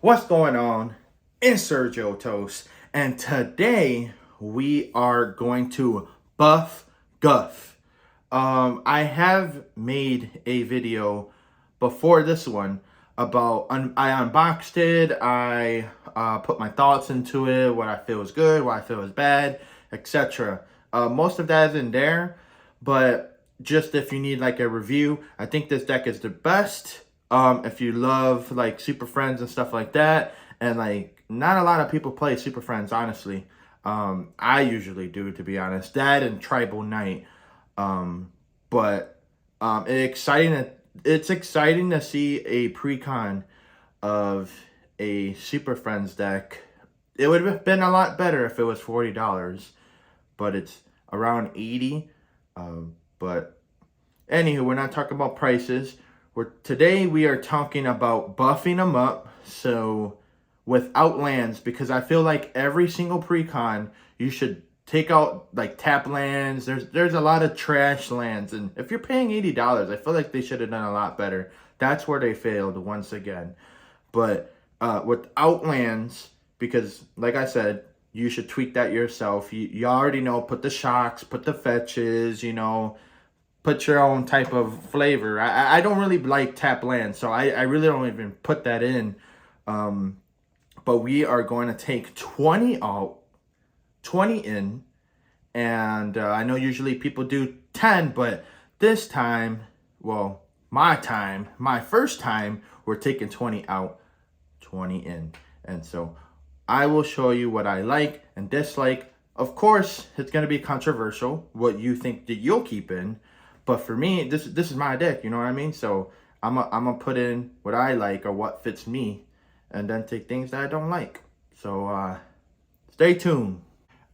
What's going on? It's Sergio Toast, and today we are going to buff Guff. I have made a video before this one about I unboxed it. I put my thoughts into it, what I feel is good, what I feel is bad, etc. Most of that is in there, but just if you need like a review, I think this deck is the best. If you love like Super Friends and stuff like that, and like not a lot of people play Super Friends, honestly. I usually do, to be honest. That and Tribal Knight. But it's exciting to see a precon of a Super Friends deck. It would have been a lot better if it was $40, but it's around 80. But anywho, we're not talking about prices. Today we are talking about buffing them up, so without lands, because I feel like every single precon you should take out like tap lands. There's a lot of trash lands, and if you're paying $80, I feel like they should have done a lot better. That's where they failed once again. But without lands, because like I said, you should tweak that yourself. You already know, put the shocks, put the fetches, put your own type of flavor. I don't really like tap land, so I really don't even put that in. But we are going to take 20 out, 20 in, and I know usually people do 10, but this time, well, my first time, we're taking 20 out, 20 in. And so I will show you what I like and dislike. Of course, it's going to be controversial, what you think that you'll keep in. But for me, this is my deck, you know what I mean? So I'm gonna put in what I like or what fits me, and then take things that I don't like. So stay tuned.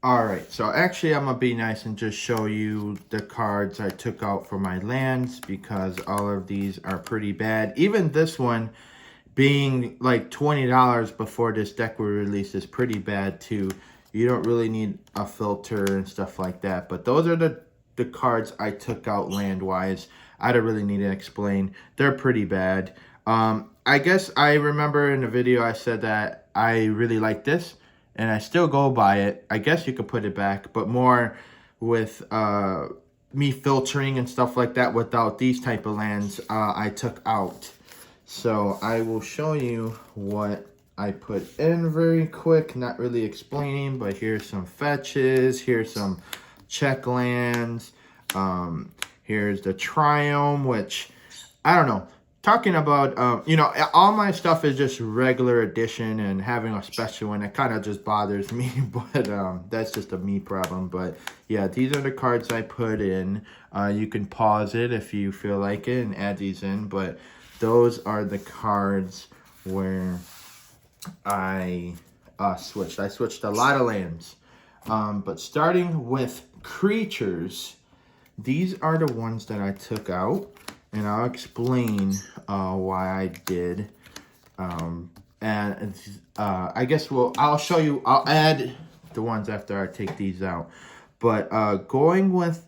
All right, so actually I'm gonna be nice and just show you the cards I took out for my lands, because all of these are pretty bad. Even this one being like $20 before this deck was released is pretty bad too. You don't really need a filter and stuff like that. But those are the cards I took out land-wise. I don't really need to explain. They're pretty bad. I guess I remember in the video I said that I really like this, and I still go by it. I guess you could put it back, but more with me filtering and stuff like that without these type of lands I took out. So I will show you what I put in very quick, not really explaining, but here's some fetches, here's some check lands, here's the Triome, which I don't know, talking about all my stuff is just regular edition, and having a special one, it kind of just bothers me, but that's just a me problem. But yeah, these are the cards I put in. You can pause it if you feel like it and add these in, but those are the cards where I switched. I switched a lot of lands. But starting with creatures, these are the ones that I took out, and I'll explain why I did. I guess I'll show you. I'll add the ones after I take these out. But going with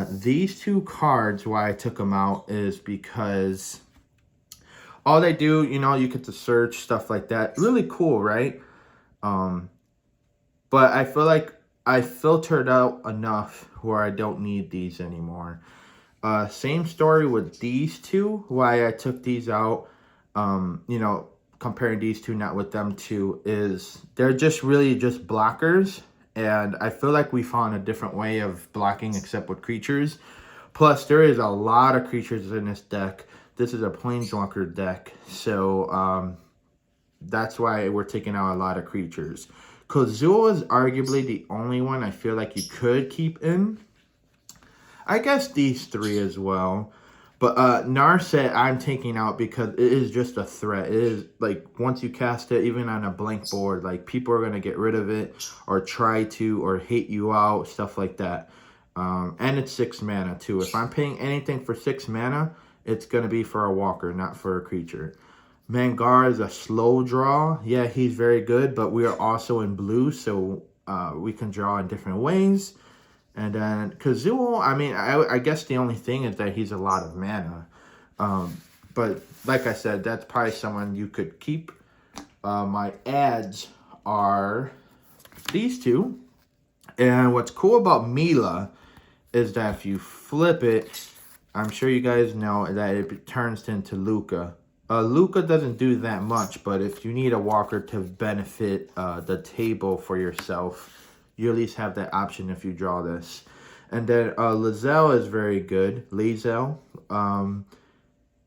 these two cards, why I took them out is because all they do, you get to search, stuff like that. Really cool, right? But I feel like I filtered out enough where I don't need these anymore. Same story with these two, why I took these out. Comparing these two, not with them two, is they're just really just blockers. And I feel like we found a different way of blocking except with creatures. Plus, there is a lot of creatures in this deck. This is a Planeswalker deck, so that's why we're taking out a lot of creatures. Kozul is arguably the only one I feel like you could keep in. I guess these three as well. But Narset I'm taking out because it is just a threat. It is like, once you cast it, even on a blank board, like people are going to get rid of it or try to, or hate you out, stuff like that. And it's 6 mana too. If I'm paying anything for 6 mana, it's going to be for a walker, not for a creature. Mangar is a slow draw. Yeah, he's very good, but we are also in blue, so we can draw in different ways. And then Kazuo, I mean, I guess the only thing is that he's a lot of mana. But like I said, that's probably someone you could keep. My ads are these two. And what's cool about Mila is that if you flip it, I'm sure you guys know that it turns into Luca. Luca doesn't do that much, but if you need a walker to benefit the table for yourself, you at least have that option if you draw this. And then Lizelle is very good. Lizelle,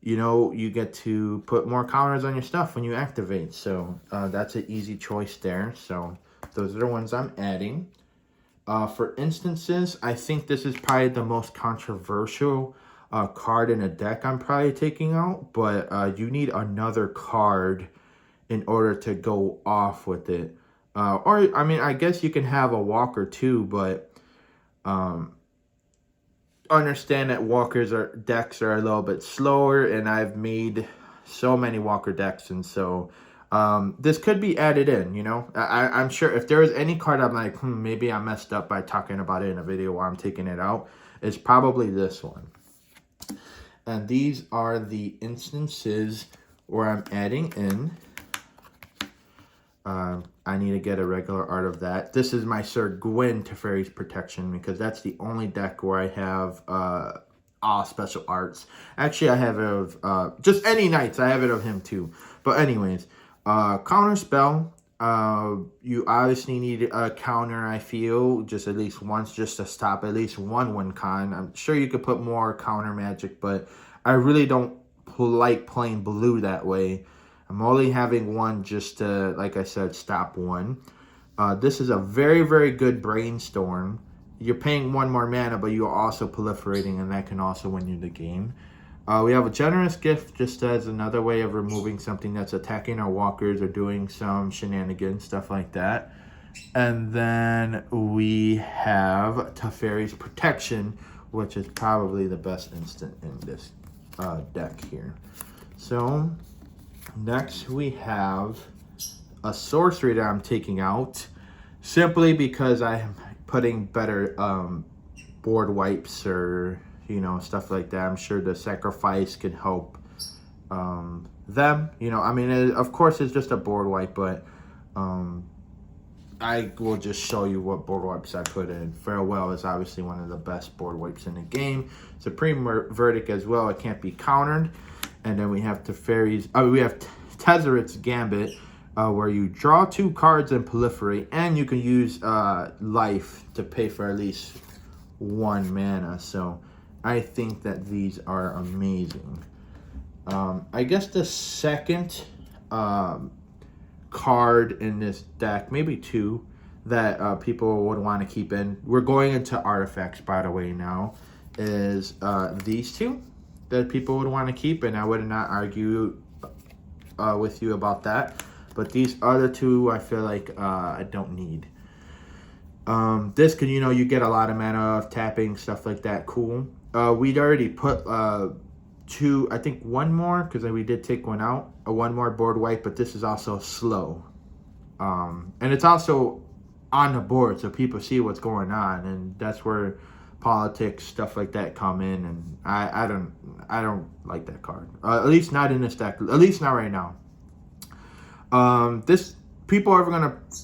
you know, you get to put more counters on your stuff when you activate. So that's an easy choice there. So those are the ones I'm adding. For instances, I think this is probably the most controversial card in a deck I'm probably taking out. But you need another card in order to go off with it. Or, I mean, I guess you can have a walker too, but understand that decks are a little bit slower, and I've made so many walker decks, and so this could be added in, you know. I'm sure if there is any card I'm like, maybe I messed up by talking about it in a video while I'm taking it out, it's probably this one. And these are the instances where I'm adding in. I need to get a regular art of that. This is my Sir Gwyn Teferi's Protection, because that's the only deck where I have all special arts. Actually, I have it of just any knights. I have it of him too. But anyways, counter spell. You obviously need a counter, I feel, just at least once, just to stop at least one win con. I'm sure you could put more counter magic, but I really don't like playing blue that way. I'm only having one just to, like I said, stop one. This is a very, very good brainstorm. You're paying one more mana, but you're also proliferating, and that can also win you the game. We have a generous gift just as another way of removing something that's attacking our walkers or doing some shenanigans, stuff like that. And then we have Teferi's Protection, which is probably the best instant in this deck here. So next we have a sorcery that I'm taking out simply because I am putting better board wipes or, you know, stuff like that. I'm sure the sacrifice could help them. You know, I mean, of course it's just a board wipe, but I will just show you what board wipes I put in. Farewell is obviously one of the best board wipes in the game. Supreme Verdict as well. It can't be countered. And then we have we have Tezzeret's Gambit, where you draw 2 cards and proliferate, and you can use life to pay for at least 1 mana. So I think that these are amazing. I guess the second card in this deck, maybe 2, that people would want to keep in. We're going into artifacts, by the way, now, is these 2 that people would want to keep, and I would not argue with you about that. But these other 2, I feel like I don't need. This can, you know, you get a lot of mana of tapping, stuff like that. Cool. We'd already put 2, I think 1 more, because we did take 1 out. 1 more board wipe, but this is also slow. And it's also on the board, so people see what's going on, and that's where politics, stuff like that come in, and I don't like that card. At least not in this deck. At least not right now.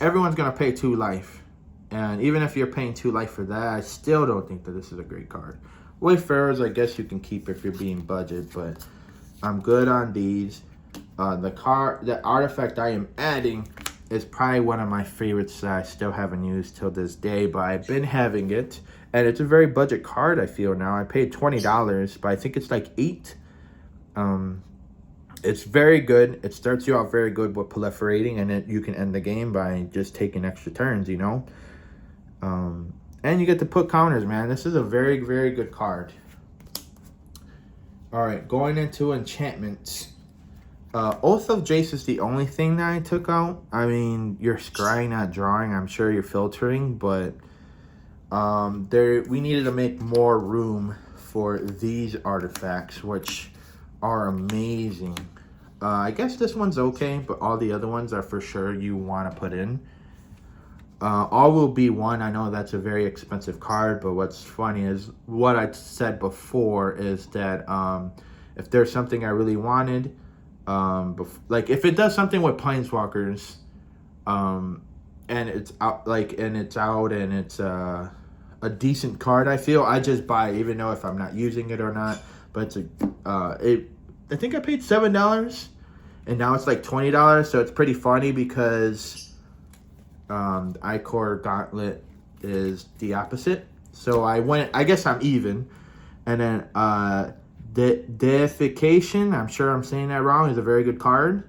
Everyone's gonna pay 2 life, and even if you're paying 2 life for that, I still don't think that this is a great card. Wayfarers, I guess you can keep if you're being budget, but I'm good on these. The artifact I am adding is probably one of my favorites that I still haven't used till this day, but I've been having it, and it's a very budget card, I feel now. I paid $20, but I think it's like $8. It's very good. It starts you out very good with proliferating, and you can end the game by just taking extra turns, you know. And you get to put counters, man. This is a very, very good card. All right, going into enchantments. Oath of Jace is the only thing that I took out. I mean, you're scrying, not drawing. I'm sure you're filtering, but we needed to make more room for these artifacts, which are amazing. I guess this one's okay, but all the other ones are for sure you want to put in. All will be 1. I know that's a very expensive card, but what's funny is what I said before is that if there's something I really wanted, Like if it does something with Planeswalkers, and it's out, and it's a decent card, I feel I just buy it, even though if I'm not using it or not. But it's I think I paid $7, and now it's like $20. So it's pretty funny because Icor Gauntlet is the opposite. So I guess I'm even. And then Deification, I'm sure I'm saying that wrong, is a very good card.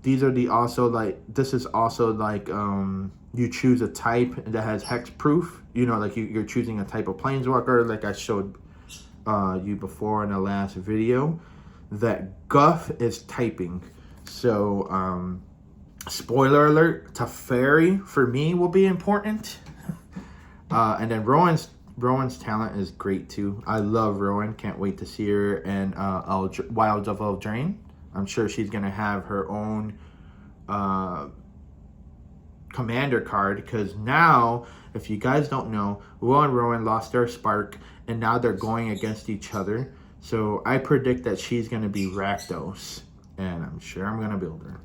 These are this is also like you choose a type that has hex proof. You know, like you're choosing a type of Planeswalker, like I showed you before in the last video. That Guff is typing. So, spoiler alert, Teferi for me will be important. And then Rowan's talent is great too. I love Rowan. Can't wait to see her in Wilds of Eldraine. I'm sure she's going to have her own commander card, because now, if you guys don't know, Will and Rowan lost their spark, and now they're going against each other. So I predict that she's going to be Rakdos, and I'm sure I'm going to build her.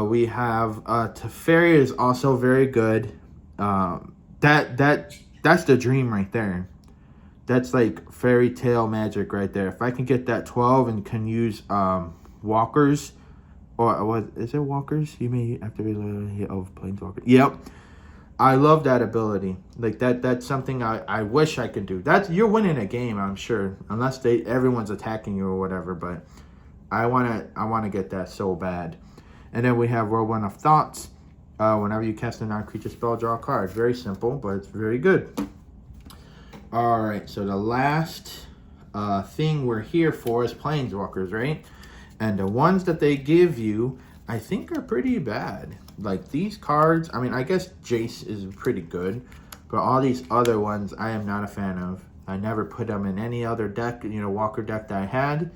We have Teferi is also very good. That's the dream right there. That's like fairy tale magic right there. If I can get that 12 and can use walkers, or what is it, walkers? You may activate a hit of Planeswalker. Yep. I love that ability. Like that's something I wish I could do. You're winning a game, I'm sure. Unless everyone's attacking you or whatever, but I wanna get that so bad. And then we have Whirlwind of Thoughts. Whenever you cast a non-creature spell, draw a card. Very simple, but it's very good. Alright, so the last thing we're here for is Planeswalkers, right? And the ones that they give you, I think, are pretty bad. Like these cards, I mean, I guess Jace is pretty good, but all these other ones I am not a fan of. I never put them in any other deck, Walker deck that I had.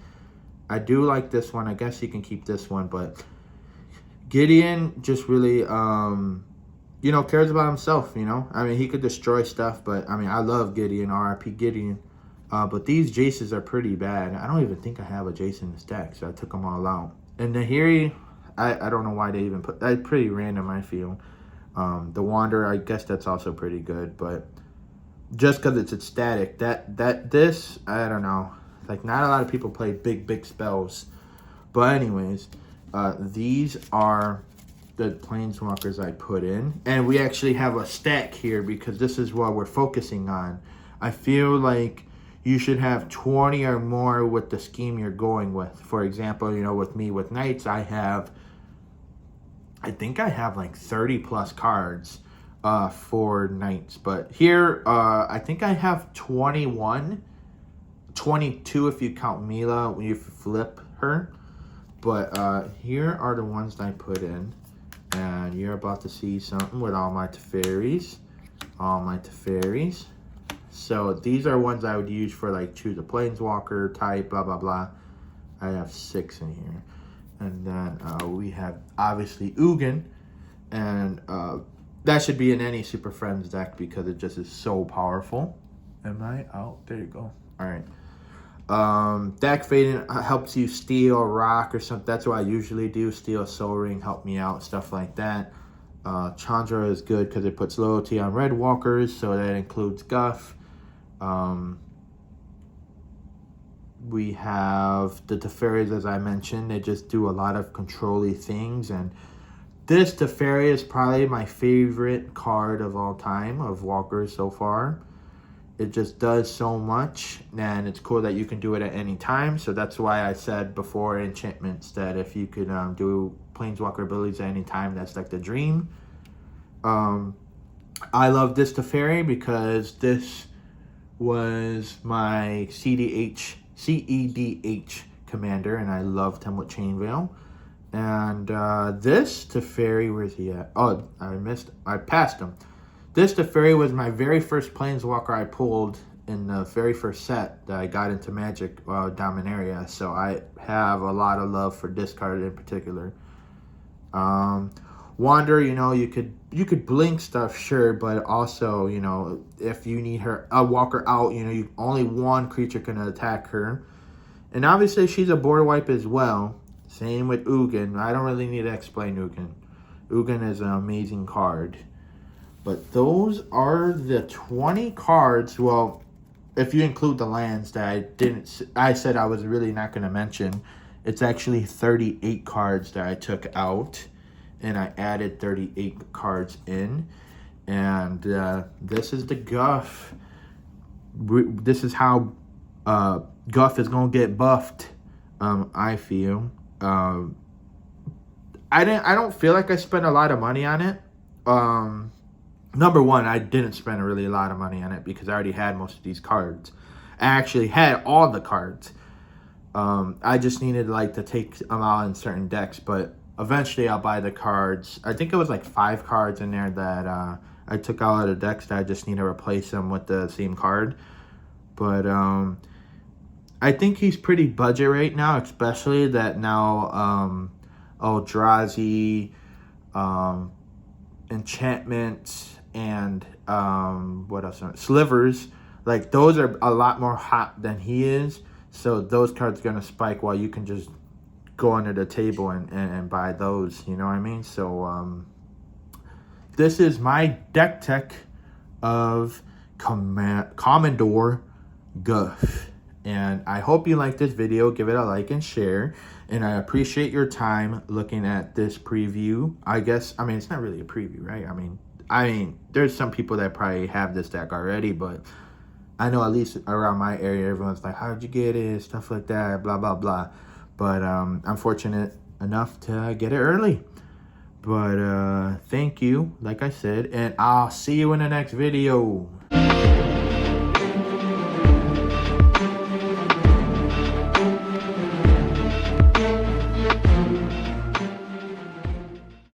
I do like this one. I guess you can keep this one, but Gideon just really, cares about himself, I mean, he could destroy stuff, but, I mean, I love Gideon, RIP Gideon. But these Jaces are pretty bad. I don't even think I have a Jace in this deck, so I took them all out. And Nahiri, I don't know why they even put... That's pretty random, I feel. The Wanderer, I guess that's also pretty good, but just because it's static, this, I don't know. Like, not a lot of people play big spells. But anyways, these are the Planeswalkers I put in. And we actually have a stack here because this is what we're focusing on. I feel like you should have 20 or more with the scheme you're going with. For example, with me, with Knights, I think I have like 30 plus cards for Knights. But here, I think I have 21, 22 if you count Mila when you flip her. But here are the ones that I put in. And you're about to see something with all my Teferis. So these are ones I would use for like choose a Planeswalker type, blah, blah, blah. I have 6 in here. And then we have obviously Ugin. And that should be in any Super Friends deck because it just is so powerful. Am I out? There you go. All right. Deck Fading helps you steal a rock or something. That's what I usually do. Steal a Soul Ring, help me out, stuff like that. Chandra is good because it puts loyalty on red walkers, so that includes Guff. We have the Teferis, as I mentioned. They just do a lot of control-y things, and this Teferi is probably my favorite card of all time of walkers so far. It just does so much, and it's cool that you can do it at any time. So that's why I said before Enchantments that if you could do Planeswalker abilities at any time, that's like the dream. I love this Teferi because this was my CEDH commander, and I loved him with Chainveil. And this Teferi, where's he at? Oh, I passed him. This Teferi was my very first Planeswalker I pulled in the very first set that I got into Magic Dominaria. So I have a lot of love for this card in particular. Wander, you could blink stuff, sure, but also, if you need a walker out, only one creature can attack her. And obviously she's a board wipe as well. Same with Ugin. I don't really need to explain Ugin. Ugin is an amazing card. But those are the 20 cards. Well, if you include the lands that I said I was really not going to mention, it's actually 38 cards that I took out. And I added 38 cards in. And this is the Guff. This is how Guff is going to get buffed, I feel. I don't feel like I spent a lot of money on it. Number one, I didn't spend really a lot of money on it because I already had most of these cards. I actually had all the cards. I just needed to take them out in certain decks, but eventually I'll buy the cards. I think it was like 5 cards in there that I took out of the decks that I just need to replace them with the same card. But I think he's pretty budget right now, especially that now Eldrazi, Enchantments, and what else? Slivers, like those are a lot more hot than he is. So those cards are gonna spike while you can just go under the table and buy those. You know what I mean? So this is my deck tech of Commodore Guff. And I hope you like this video. Give it a like and share. And I appreciate your time looking at this preview. I mean, it's not really a preview, right? I mean, there's some people that probably have this deck already, but I know at least around my area, everyone's like, how'd you get it? Stuff like that, blah, blah, blah. But I'm fortunate enough to get it early. But thank you, like I said, and I'll see you in the next video.